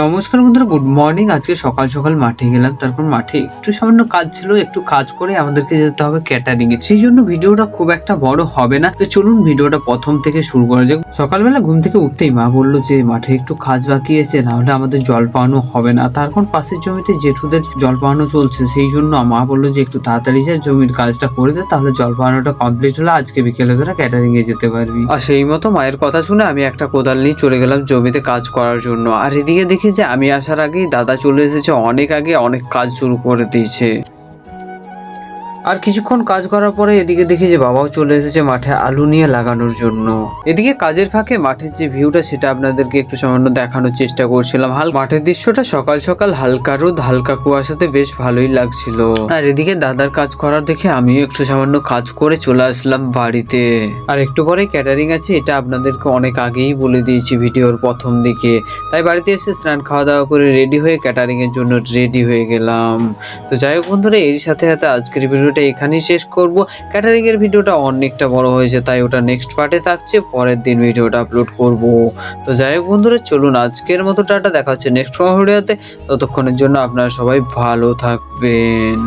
নমস্কার বন্ধুরা, good morning. আজকে সকাল সকাল মাঠে গেলাম, তারপর মাঠে একটু সামান্য কাজ ছিল, একটু কাজ করে আমাদেরকে যেতে হবে ক্যাটারিং এ। সেই জন্য ভিডিওটা খুব একটা বড় হবে না, তো চলুন ভিডিওটা প্রথম থেকে শুরু করা যাক। সকালবেলা ঘুম থেকে উঠতেই মা বললো যে মাঠে একটু কাজ বাকি আছে, না হলে আমাদের জল পাওয়ানো হবে না। তারপর পাশের জমিতে জেঠুদের জল পাওয়ানো চলছে, সেই জন্য মা বললো যে একটু তাড়াতাড়ি যা জমির কাজটা করে দে, তাহলে জল পাওয়ানোটা কমপ্লিট হলে আজকে বিকেলে তোরা ক্যাটারিং এ যেতে পারবি। আর সেই মতো মায়ের কথা শুনে আমি একটা কোদাল নিয়ে চলে গেলাম জমিতে কাজ করার জন্য। আর এদিকে দেখি যে আমি আসার আগেই দাদা চলে এসেছে, অনেক আগে অনেক কাজ শুরু করে দিয়েছে। আর কিছুক্ষণ কাজ করার পরে এদিকে দেখি যে বাবাও চলে এসেছে মাঠে আলু নিয়ে লাগানোর জন্য। এদিকে কাজের ফাঁকে মাঠের যে ভিউটা সেটা আপনাদেরকে একটু সামান্য দেখানোর চেষ্টা করছিলাম। মাঠের দৃশ্যটা সকাল সকাল হালকা রোদ হালকা কুয়াশাতে বেশ ভালোই লাগছিল। আর এদিকে দাদার কাজ করার দেখে আমিও একটু সামান্য কাজ করে চলে আসলাম বাড়িতে। আর একটু পরে ক্যাটারিং আছে, এটা আপনাদেরকে অনেক আগেই বলে দিয়েছি ভিডিওর প্রথম দিকে। তাই বাড়িতে এসে স্নান খাওয়া দাওয়া করে রেডি হয়ে ক্যাটারিং এর জন্য রেডি হয়ে গেলাম। তো যাই হোক বন্ধুরা, এর সাথে সাথে আজকের ভিডিওটা এখানেই শেষ করব। ক্যাটারিং এর ভিডিওটা অনেকটা বড় হয়েছে, তাই ওটা নেক্সট পার্টে থাকছে, পরের দিন ভিডিওটা আপলোড করব। তো যাই হোক বন্ধুরা, চলুন আজকের মতো টাটা, দেখা হচ্ছে নেক্সট ভিডিওতে। ততক্ষণের জন্য আপনারা সবাই ভালো থাকবেন।